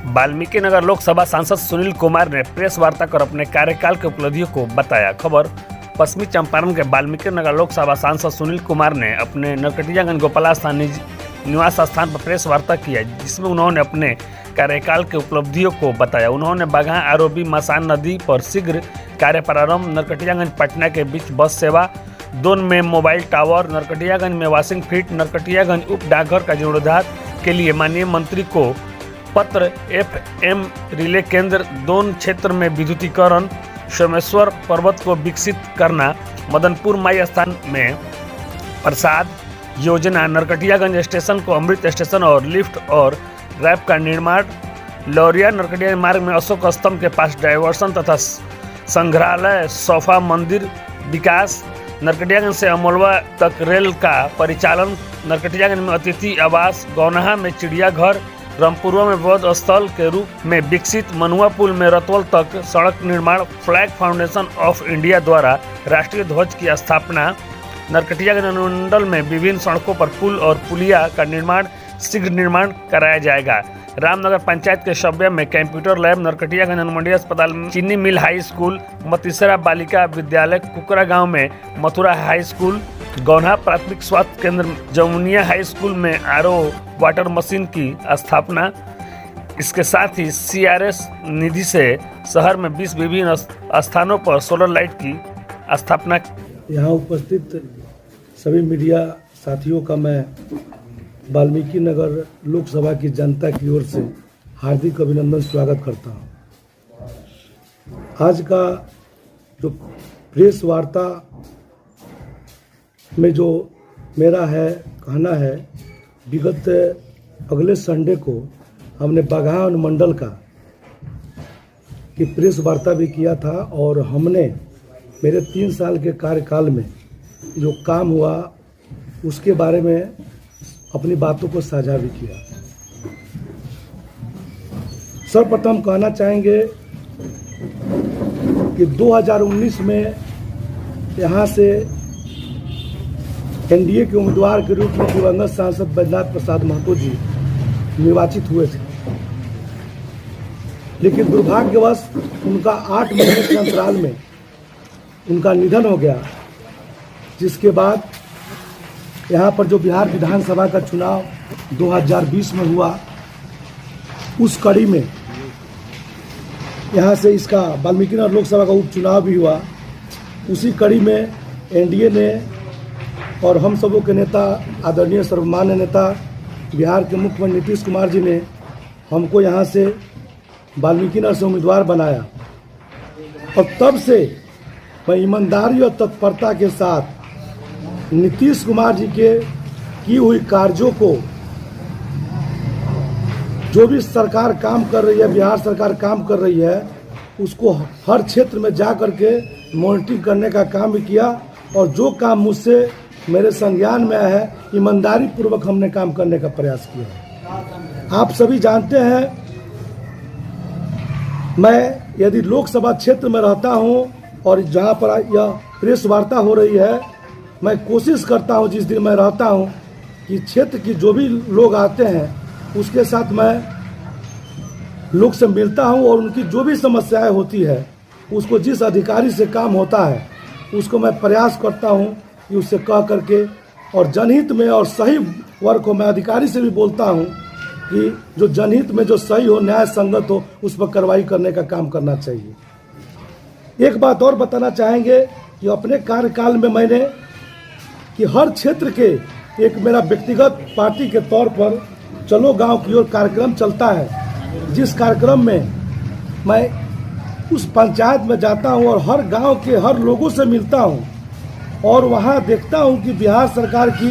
वाल्मीकि नगर लोकसभा सांसद सुनील कुमार ने प्रेस वार्ता कर अपने कार्यकाल की उपलब्धियों को बताया। खबर पश्चिमी चंपारण के वाल्मीकि नगर लोकसभा सांसद सुनील कुमार ने अपने नरकटियागंज गोपाला स्थान निवास स्थान पर प्रेस वार्ता किया, जिसमें उन्होंने अपने कार्यकाल की उपलब्धियों को बताया। उन्होंने बाघा आरओबी मसान नदी पर शीघ्र कार्य प्रारंभ, नरकटियागंज पटना के बीच बस सेवा, दोन में मोबाइल टावर, नरकटियागंज में वॉशिंग फिट, नरकटियागंज उप डाकघर का जीर्णोद्धार के लिए माननीय मंत्री को पत्र, FM रिले केंद्र, दोन क्षेत्र में विद्युतीकरण, सोमेश्वर पर्वत को विकसित करना, मदनपुर माई स्थान में प्रसाद योजना, नरकटियागंज स्टेशन को अमृत स्टेशन और लिफ्ट और रैप का निर्माण, लौरिया नरकटियागंज मार्ग में अशोक स्तंभ के पास डायवर्सन तथा संग्रहालय, सोफा मंदिर विकास, नरकटियागंज से अमोलवा तक रेल का परिचालन, नरकटियागंज में अतिथि आवास, गौनाहा में चिड़ियाघर, रामपुरवा में बौद्ध स्थल के रूप में विकसित, मनुआ पुल में रतवल तक सड़क निर्माण, फ्लैग फाउंडेशन ऑफ इंडिया द्वारा राष्ट्रीय ध्वज की स्थापना, नरकटियागंज अनुमंडल में विभिन्न सड़कों पर पुल और पुलिया का निर्माण शीघ्र निर्माण कराया जाएगा। रामनगर पंचायत के शव्य में कंप्यूटर लैब, नरकटियागंज अनुमंडलीय अस्पताल में चीनी मिल हाई स्कूल, मतीसरा बालिका विद्यालय, कुकरा गांव में मथुरा हाई स्कूल, गौन्हा प्राथमिक स्वास्थ्य केंद्र, जमुनिया हाई स्कूल में RO वाटर मशीन की स्थापना। इसके साथ ही CRS निधि से शहर में 20 विभिन्न स्थानों पर सोलर लाइट की स्थापना। यहाँ उपस्थित सभी मीडिया साथियों का मैं वाल्मीकि नगर लोकसभा की जनता की ओर से हार्दिक अभिनंदन स्वागत करता हूँ। आज का जो प्रेस वार्ता में जो मेरा है कहना है, विगत अगले संडे को हमने बाघा अनुमंडल का की प्रेस वार्ता भी किया था और हमने मेरे 3 साल के कार्यकाल में जो काम हुआ उसके बारे में अपनी बातों को साझा भी किया। सर्वप्रथम कहना चाहेंगे कि 2019 में यहाँ से NDA के उम्मीदवार के रूप में दिवंगत सांसद बैजनाथ प्रसाद महतो जी निर्वाचित हुए थे, लेकिन दुर्भाग्यवश उनका 8 महीने के अंतराल में उनका निधन हो गया, जिसके बाद यहाँ पर जो बिहार विधानसभा का चुनाव 2020 में हुआ, उस कड़ी में यहाँ से इसका वाल्मीकि नगर लोकसभा का उपचुनाव भी हुआ। उसी कड़ी में NDA ने और हम सबों के नेता आदरणीय सर्वमान्य नेता बिहार के मुख्यमंत्री नीतीश कुमार जी ने हमको यहाँ से वाल्मीकि नगर से उम्मीदवार बनाया और तब से मैं ईमानदारी और तत्परता के साथ नीतीश कुमार जी के की हुई कार्यों को, जो भी सरकार काम कर रही है, बिहार सरकार काम कर रही है, उसको हर क्षेत्र में जा कर के मॉनिटरिंग करने का काम भी किया और जो काम मुझसे मेरे संज्ञान में आया है, ईमानदारी पूर्वक हमने काम करने का प्रयास किया। आप सभी जानते हैं, मैं यदि लोकसभा क्षेत्र में रहता हूं और जहां पर यह प्रेस वार्ता हो रही है, मैं कोशिश करता हूं जिस दिन मैं रहता हूं कि क्षेत्र की जो भी लोग आते हैं उसके साथ मैं लोग से मिलता हूं और उनकी जो भी समस्याएं होती है, उसको जिस अधिकारी से काम होता है उसको मैं प्रयास करता हूं कि उससे कह करके और जनहित में और सही वर्ग को मैं अधिकारी से भी बोलता हूं कि जो जनहित में जो सही हो, न्याय संगत हो, उस पर कार्रवाई करने का काम करना चाहिए। एक बात और बताना चाहेंगे कि अपने कार्यकाल में मैंने कि हर क्षेत्र के एक मेरा व्यक्तिगत पार्टी के तौर पर चलो गांव की ओर कार्यक्रम चलता है, जिस कार्यक्रम में मैं उस पंचायत में जाता हूं और हर गांव के हर लोगों से मिलता हूं और वहां देखता हूं कि बिहार सरकार की,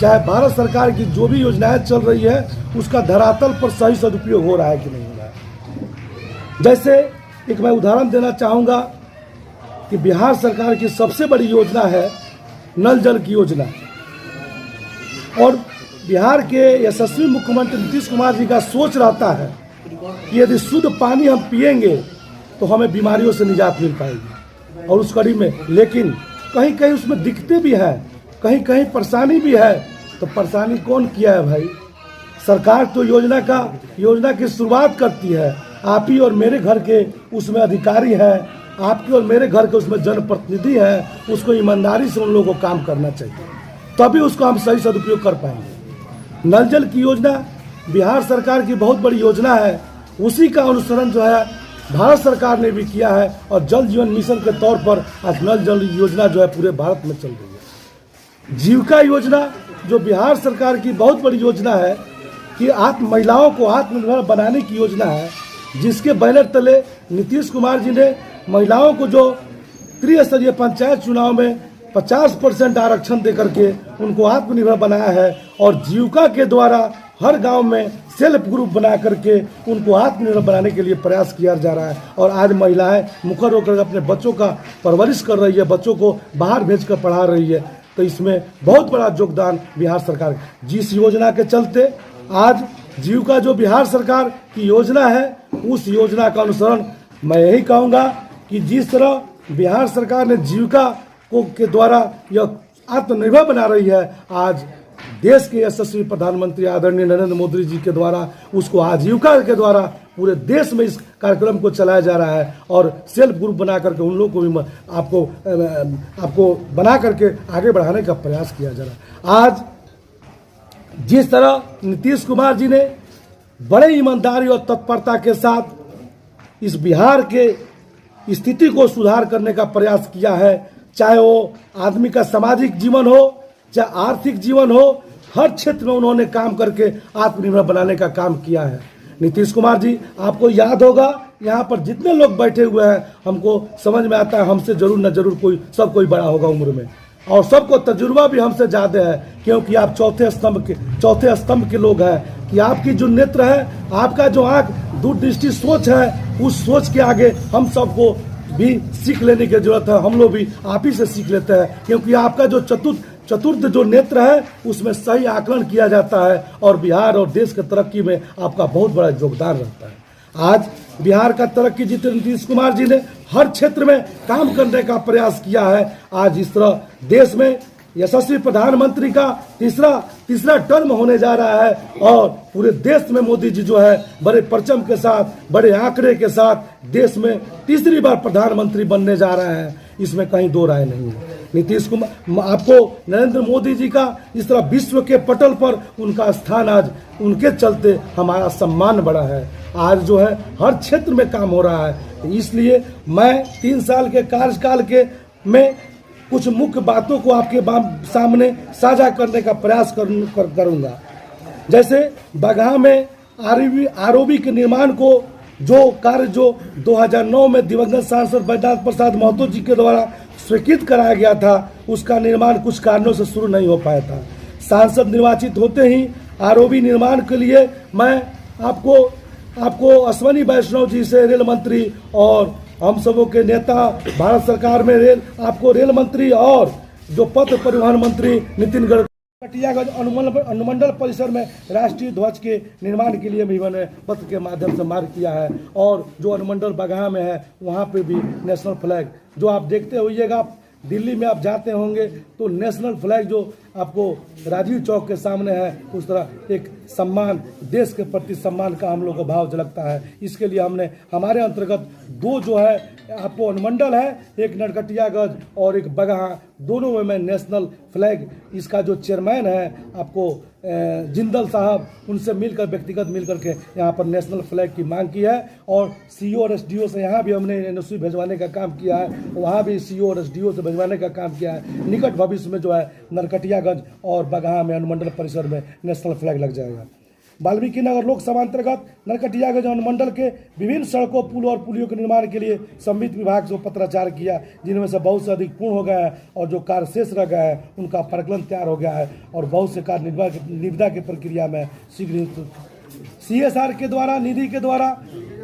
चाहे भारत सरकार की जो भी योजनाएं चल रही है, उसका धरातल पर सही सदुपयोग हो रहा है कि नहीं हो रहा है। जैसे एक मैं उदाहरण देना चाहूँगा कि बिहार सरकार की सबसे बड़ी योजना है नल जल की योजना और बिहार के यशस्वी मुख्यमंत्री नीतीश कुमार जी का सोच रहता है कि यदि शुद्ध पानी हम पिएंगे तो हमें बीमारियों से निजात मिल पाएगी और उस कड़ी में, लेकिन कहीं कहीं उसमें दिक्कतें भी हैं, कहीं कहीं परेशानी भी है। तो परेशानी कौन किया है भाई? सरकार तो योजना की शुरुआत करती है, आप ही और मेरे घर के उसमें अधिकारी हैं, आपके और मेरे घर के उसमें जनप्रतिनिधि हैं, उसको ईमानदारी से उन लोगों को काम करना चाहिए, तभी उसको हम सही सदुपयोग कर पाएंगे। नल जल की योजना बिहार सरकार की बहुत बड़ी योजना है, उसी का अनुसरण जो है भारत सरकार ने भी किया है और जल जीवन मिशन के तौर पर आज नल जल योजना जो है पूरे भारत में चल रही है। जीविका योजना जो बिहार सरकार की बहुत बड़ी योजना है कि महिलाओं को आत्मनिर्भर बनाने की योजना है, जिसके बैनर तले नीतीश कुमार जी ने महिलाओं को जो त्रिस्तरीय पंचायत चुनाव में 50% आरक्षण देकर के उनको आत्मनिर्भर बनाया है और जीविका के द्वारा हर गांव में सेल्फ ग्रुप बना करके उनको आत्मनिर्भर बनाने के लिए प्रयास किया जा रहा है। और आज महिलाएं मुखर होकर अपने बच्चों का परवरिश कर रही है, बच्चों को बाहर भेजकर पढ़ा रही है, तो इसमें बहुत बड़ा योगदान बिहार सरकार जिस योजना के चलते आज जीविका जो बिहार सरकार की योजना है उस योजना का अनुसरण मैं यही कहूँगा कि जिस तरह बिहार सरकार ने जीविका को के द्वारा यह आत्मनिर्भर बना रही है, आज देश के यशस्वी प्रधानमंत्री आदरणीय नरेंद्र मोदी जी के द्वारा उसको आजीविका के द्वारा पूरे देश में इस कार्यक्रम को चलाया जा रहा है और सेल्फ ग्रुप बना करके उन लोगों को भी आपको बना करके आगे बढ़ाने का प्रयास किया जा रहा है। आज जिस तरह नीतीश कुमार जी ने बड़े ईमानदारी और तत्परता के साथ इस बिहार के स्थिति को सुधार करने का प्रयास किया है, चाहे वो आदमी का सामाजिक जीवन हो चाहे आर्थिक जीवन हो, हर क्षेत्र में उन्होंने काम करके आत्मनिर्भर बनाने का काम किया है। नीतीश कुमार जी, आपको याद होगा यहाँ पर जितने लोग बैठे हुए हैं, हमको समझ में आता है हमसे जरूर न जरूर कोई बड़ा होगा उम्र में और सबको तजुर्बा भी हमसे ज़्यादा है, क्योंकि आप चौथे स्तंभ के लोग हैं कि आपकी जो नेत्र है, आपका जो आँख दूरदृष्टि सोच है, उस सोच के आगे हम सबको भी सीख लेने की जरूरत है। हम लोग भी आप ही से सीख लेते हैं, क्योंकि आपका जो चतुर्थ जो नेत्र है उसमें सही आकलन किया जाता है और बिहार और देश की तरक्की में आपका बहुत बड़ा योगदान रहता है। आज बिहार का तरक्की जितने नीतीश कुमार जी ने हर क्षेत्र में काम करने का प्रयास किया है, आज इस तरह देश में यशस्वी प्रधानमंत्री का तीसरा टर्म होने जा रहा है और पूरे देश में मोदी जी जो है बड़े परचम के साथ, बड़े आंकड़े के साथ देश में तीसरी बार प्रधानमंत्री बनने जा रहे हैं, इसमें कहीं दो राय नहीं है। नीतीश कुमार, आपको नरेंद्र मोदी जी का इस तरह विश्व के पटल पर उनका स्थान, आज उनके चलते हमारा सम्मान बढ़ा है। आज जो है हर क्षेत्र में काम हो रहा है, इसलिए मैं 3 साल के कार्यकाल के में कुछ मुख्य बातों को आपके सामने साझा करने का प्रयास करूंगा। जैसे बगहा में आरओबी के निर्माण को जो कार्य जो 2009 में दिवंगत सांसद बैजनाथ प्रसाद महतो जी के द्वारा स्वीकृत कराया गया था, उसका निर्माण कुछ कारणों से शुरू नहीं हो पाया था। सांसद निर्वाचित होते ही आरओबी निर्माण के लिए मैं आपको अश्वनी वैष्णव जी से रेल मंत्री और हम सबों के नेता भारत सरकार में रेल मंत्री और जो पथ परिवहन मंत्री नितिन गडकरी कटियागंज अनुमंडल परिसर में राष्ट्रीय ध्वज के निर्माण के लिए भी मैंने पत्र के माध्यम से मार्ग किया है और जो अनुमंडल बगहा में है वहाँ पे भी नेशनल फ्लैग जो आप देखते होइएगा, दिल्ली में आप जाते होंगे तो नेशनल फ्लैग जो आपको राजीव चौक के सामने है, उस तरह एक सम्मान, देश के प्रति सम्मान का हम लोग को भाव झलकता है। इसके लिए हमने हमारे अंतर्गत 2 जो है आपको अनुमंडल है, एक नरकटियागंज और एक बगहा, दोनों में मैं नेशनल फ्लैग, इसका जो चेयरमैन है आपको जिंदल साहब, उनसे मिलकर व्यक्तिगत मिलकर के यहाँ पर नेशनल फ्लैग की मांग की है और सीओ और एसडीओ से यहाँ भी हमने एनओसी भिजवाने का काम किया है, वहाँ भी सीओ और एसडीओ से भिजवाने का काम किया है। निकट भविष्य में जो है नरकटियागंज और बगहा में अनुमंडल परिसर में नेशनल फ्लैग लग जाएगा। वाल्मीकि नगर लोकसभा अंतर्गत नरकटियागंज अनुमंडल के विभिन्न सड़कों, पुलों और पुलियों के निर्माण के लिए संबंधित विभाग से पत्राचार किया, जिनमें से बहुत से अधिक पूर्ण हो गया है और जो कार्य शेष रह गया है उनका प्रकलन तैयार हो गया है और बहुत से कार्य निविदा की प्रक्रिया में शीघ्र सीएसआर के द्वारा निधि के द्वारा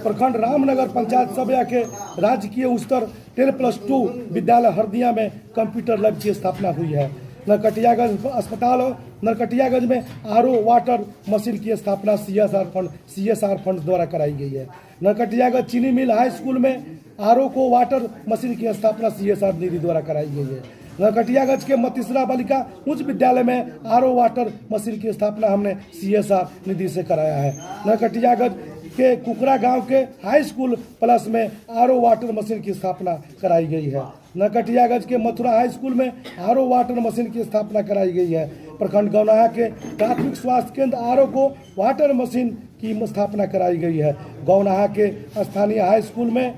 प्रखंड रामनगर पंचायत सभा के राजकीय उच्चतर 10+2 विद्यालय हरदिया में कंप्यूटर लैब की स्थापना हुई है। नरकटियागंज अस्पताल और नरकटियागंज में आरओ वाटर मशीन की स्थापना सीएसआर फंड द्वारा कराई गई है। नरकटियागंज चीनी मिल हाई स्कूल में आरओ को वाटर मशीन की स्थापना सीएसआर निधि द्वारा कराई गई है। नरकटियागंज के मतीसरा बालिका उच्च विद्यालय में आरओ वाटर मशीन की स्थापना हमने CSR निधि से कराया है। नरकटियागंज के कुकरा गांव के हाई स्कूल प्लस में आरओ वाटर मशीन की स्थापना कराई गई है। नरकटियागंज के मथुरा हाई स्कूल में आरओ वाटर मशीन की स्थापना कराई गई है। प्रखंड गौनाहा के प्राथमिक स्वास्थ्य केंद्र आरओ को वाटर मशीन की स्थापना कराई गई है। गौनाहा के स्थानीय हाई स्कूल में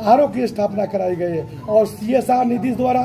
आरओ की स्थापना कराई गई है और CSR निधि द्वारा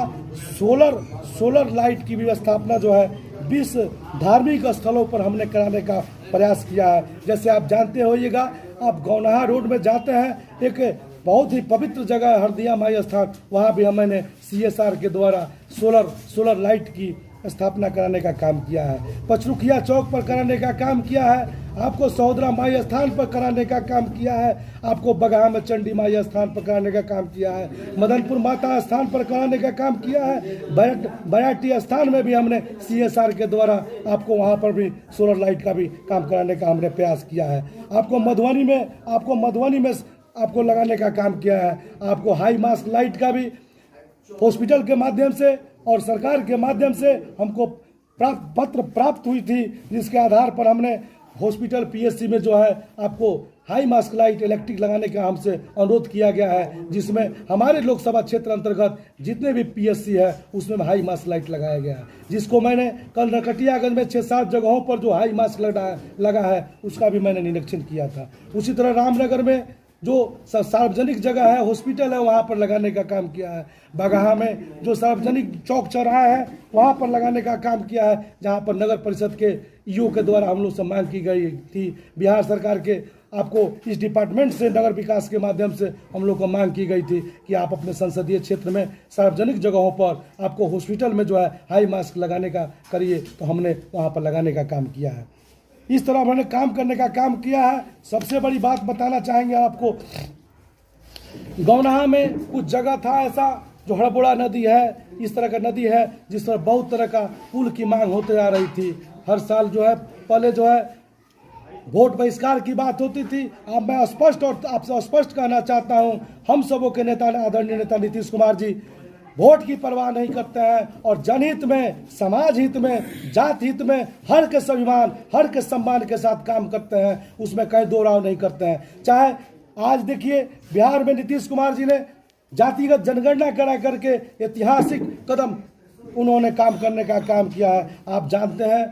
सोलर लाइट की भी स्थापना जो है 20 धार्मिक स्थलों पर हमने कराने का प्रयास किया है। जैसे आप जानते होइएगा, आप गौनाहा रोड में जाते हैं, एक बहुत ही पवित्र जगह है हरदिया माई स्थान, वहाँ भी मैंने CSR के द्वारा सोलर लाइट की स्थापना कराने का काम किया है। पचरुखिया चौक पर कराने का काम किया है, आपको सहोदरा माई स्थान पर कराने का काम किया है, आपको बगहा में चंडी माई स्थान पर कराने का काम किया है, मदनपुर माता स्थान पर कराने का काम किया है, बयाटी स्थान में भी हमने CSR के द्वारा आपको वहाँ पर भी सोलर लाइट का भी काम कराने का हमने प्रयास किया है। आपको मधुबनी में आपको लगाने का काम किया है। आपको हाई मास्क लाइट का भी हॉस्पिटल के माध्यम से और सरकार के माध्यम से हमको पत्र प्राप्त हुई थी, जिसके आधार पर हमने हॉस्पिटल PSC में जो है आपको हाई मास्क लाइट इलेक्ट्रिक लगाने का हमसे अनुरोध किया गया है, जिसमें हमारे लोकसभा क्षेत्र अंतर्गत जितने भी PSC है उसमें हाई मास्क लाइट लगाया गया है, जिसको मैंने कल नरकटियागंज में 6-7 जगहों पर जो हाई मास्क लगा है उसका भी मैंने निरीक्षण किया था। उसी तरह रामनगर में जो सार्वजनिक जगह है, हॉस्पिटल है, वहाँ पर लगाने का काम किया है। बगहा में जो सार्वजनिक चौक चौराहा है वहाँ पर लगाने का काम किया है, जहाँ पर नगर परिषद के EO के द्वारा हम लोग से मांग की गई थी। बिहार सरकार के आपको इस डिपार्टमेंट से नगर विकास के माध्यम से हम लोग को मांग की गई थी कि आप अपने संसदीय क्षेत्र में सार्वजनिक जगहों पर आपको हॉस्पिटल में जो है हाई मास्क लगाने का करिए, तो हमने वहाँ पर लगाने का काम किया है। इस तरह मैंने काम करने का काम किया है। सबसे बड़ी बात बताना चाहेंगे आपको, गौनाहा में कुछ जगह था ऐसा जो हड़बोड़ा नदी है, इस तरह का नदी है जिस पर बहुत तरह का पुल की मांग होते आ रही थी। हर साल जो है पहले जो है वोट बहिष्कार की बात होती थी। अब मैं स्पष्ट और आपसे स्पष्ट कहना चाहता हूं, हम सबों के नेता आदरणीय नेता नीतीश कुमार जी वोट की परवाह नहीं करते हैं और जनहित में, समाज हित में, जात हित में हर के स्वाभिमान, हर के सम्मान के साथ काम करते हैं, उसमें कहीं दो राव नहीं करते हैं। चाहे आज देखिए बिहार में नीतीश कुमार जी ने जातिगत जनगणना करा करके ऐतिहासिक कदम उन्होंने काम करने का काम किया है। आप जानते हैं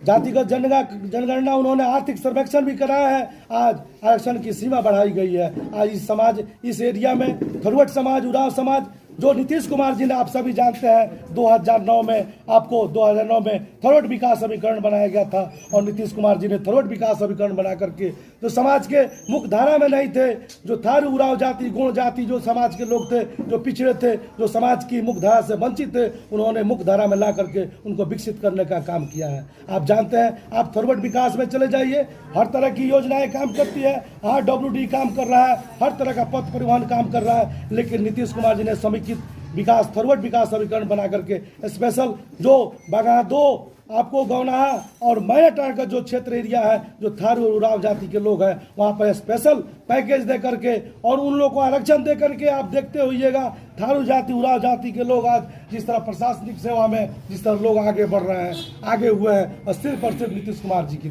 जातिगत जनगणना उन्होंने आर्थिक सर्वेक्षण भी कराया है। आज आरक्षण की सीमा बढ़ाई गई है। आज इस एरिया में थोरवट समाज, उरांव समाज, जो नीतीश कुमार जी ने आप सभी जानते हैं 2009 में थोरवट विकास अभिकरण बनाया गया था और नीतीश कुमार जी ने थोरवट विकास अभिकरण बना करके जो समाज के मुख्य धारा में नहीं थे, जो थारू उराव जाति, गौड़ जाति, जो समाज के लोग थे, जो पिछड़े थे, जो समाज की मुख्य धारा से वंचित थे, उन्होंने मुख्य धारा में ला करके उनको विकसित करने का काम किया है। आप जानते हैं, आप थोरवट विकास में चले जाइए, हर तरह की योजनाएं काम करती है, RWD काम कर रहा है, हर तरह का पथ परिवहन काम कर रहा है, लेकिन नीतीश कुमार जी ने समीक्षित विकास थोरवट विकास अभिकरण बना करके स्पेशल जो बगहा 2 आपको गौनाहा और मैनाटांड का जो क्षेत्र एरिया है, जो थारू और उराव जाति के लोग हैं, वहाँ पर स्पेशल पैकेज दे करके और उन लोगों को आरक्षण दे करके आप देखते होइएगा थारू जाति, उराव जाति के लोग आज जिस तरह प्रशासनिक सेवा में जिस तरह लोग आगे बढ़ रहे हैं, आगे हुए हैं, और सिर्फ नीतीश कुमार जी की